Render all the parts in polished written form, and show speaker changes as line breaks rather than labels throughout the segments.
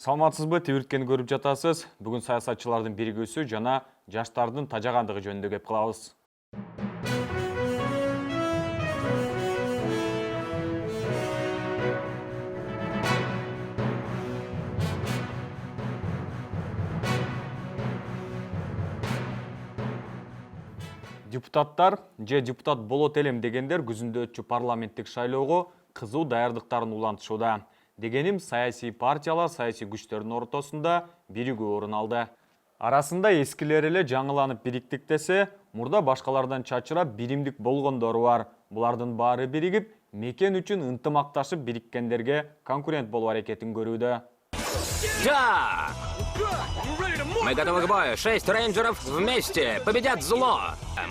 Саламатсызбы, тебірткені көріп жатасыз. Бүгін саясатчылардың бірігісі жана жаштардын тажагандыгы жөнүндө кеп кылабыз. Депутаттар же депутат болот элем дегендер күзүндө өтчү парламенттик шайлоого кызуу даярдыктарын улантышууда. Дегеним, саясий партиялар саясий күчтөрдүн ортосунда биригүү орун алды. Арасында эскилер эле жаңыланып бириктиктесе, мурда башкалардан чачырап биримдик болгондору бар. Булардын баары биригип, мекен үчүн ынтымакташып бириккендерге конкурент болуу аракетин көрүүдө.
Да! Мы готовы к бою. 6 рейнджеров вместе победят зло.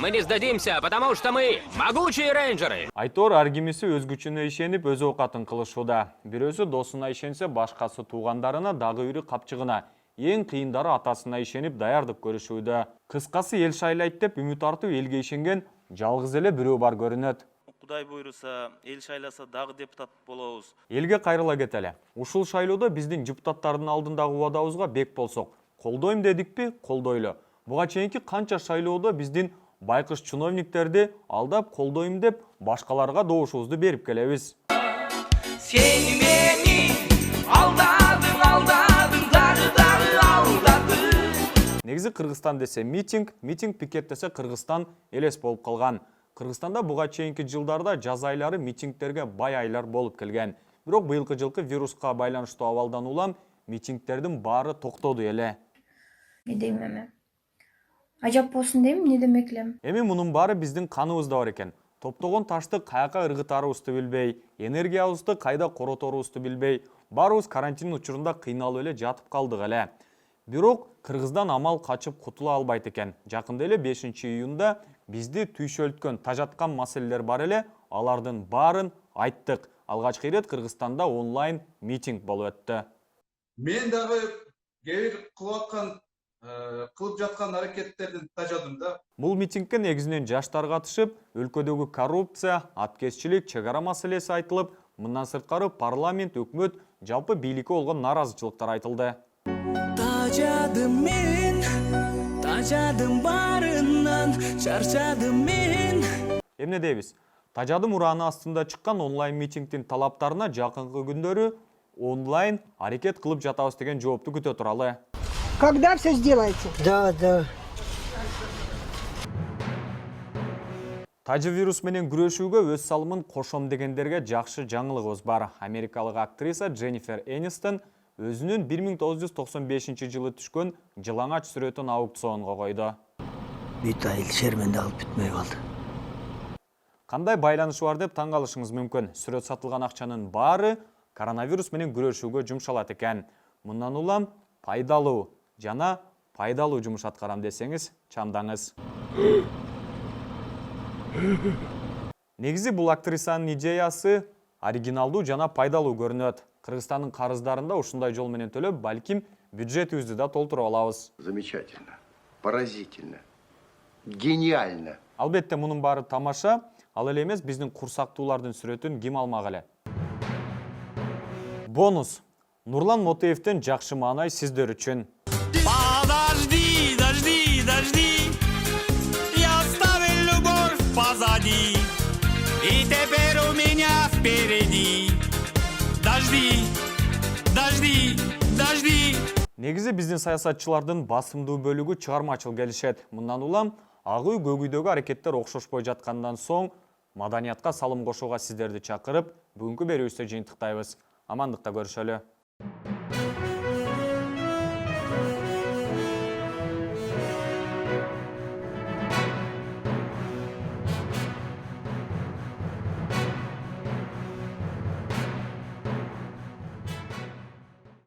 Мы не сдадимся, потому что мы могучие рейнджеры.
Айтор ар кимиси өз күчүнө ишенип, өз оокатын кылышууда. Бирөөсү досуна ишенсе, башкасы туугандарына, дагы бiri капчыгына. Эң кыйындары атасына ишенип даярдык көрүшүүдө. Кыскасы эл шайлайт деп үмүт артып элге ишенген жалгыз эле бирөө бар көрүнөт.
Кудай буйруса, эл шайласа дагы депутат болобуз.
Элге кайрыла кетели. Ушул шайлоодо биздин депутаттардын алдындагы убадабызга бек болсок, колдойм дедикпи, колдойлу. Буга чейинки канча шайлоодо биздин байкыш чиновниктерди алдап колдойм деп башкаларга добушубузду берип келебиз.
Сен мени алдадың, дагы алдадың.
Негизи Кыргызстан десе митинг пикет десе Кыргызстан элес болуп калган. Кыргызстанда буга чейинки жылдарда жаз айлары митингтерге бай айлар болуп келген. Бирок быйылкы жылкы вируска байланыштуу абалдан улам митингтердин баары токтоду эле.
Не дейм эми? Ажап болсун дейм, не демек элем?
Эми мунун баары биздин каныбызда бар экен. Топтогон ташты каяка ыргытарыбызды билбей, энергиябызды кайда короторубузду билбей, баарыбыз карантин учурунда кыйналып эле жатып калдык эле. Бирок Кыргыздан амал качып кутула албайт экен. Жакында эле 5-июнда бизди түйшөлткөн, тажаткан маселелер бар эле, алардын баарын айттык. Алгачкы ирет Кыргызстанда онлайн митинг болуп өттү.
Мен дагы кээ кылып жаткан аракеттердин тажадым да.
Бул митингке негизинен жаштар катышып, өлкөдөгү коррупция, аткезчилик, чек ара маселеси айтылып, мындан сырткары парламент, өкмөт, жалпы бийликке болгон наразычылыктар айтылды. Тажадым барынан, чарчадым мен. Эмне дейбиз? Тажадым урааны астында чыккан онлайн митингдин талаптарына жакынкы күндөрү онлайн аракет кылып жатабыз деген жоопту күтө туралы.
Когда все сделаете?
Да.
Тажы вирус менен күрөшүүгө өз салымын кошом дегендерге жакшы жаңылыгыбыз бар. Америкалык актриса Дженнифер Энистон өзүнүн 1995 жылы түшкөн жылаңач сүрөтүн аукционго койду.
Бүт айыл шерменде алып бүтмөй калды.
Кандай байланышы бар деп таң калышыңыз мүмкүн. Сүрөт сатылган акчанын баары коронавирус менен күрөшүүгө жумшалат экен. Мындан улам пайдалуу жумуш аткарам десеңиз, чамдаңыз. Негизи бул актрисанын идеясы оригиналдуу жана пайдалуу көрүнөт. Кыргызстандын карыздарында ушундай жол менен төлөп, балким бюджетибизди да толтуруп алабыз.
Замечательно, поразительно, гениально.
Албетте мунун баары тамаша, ал эле эмес биздин курсактуулардын сүрөтүн ким алмак эле. Бонус. Нурлан Мотоевден жакшы маанай сиздер үчүн.
Подожди, я оставил любовь позади, и теперь у меня впереди. Дожди.
Негизи биздин саясатчылардын басымдуу бөлүгү чыгармачыл келишет. Мындан улам ак үй көгүйдөгү аракеттер окшошпой жаткандан соң маданиятка салым кошууга сиздерди чакырып, бүгүнкү берүүбүздө жыйынтыктайбыз. Амандыкта көрүшөлү.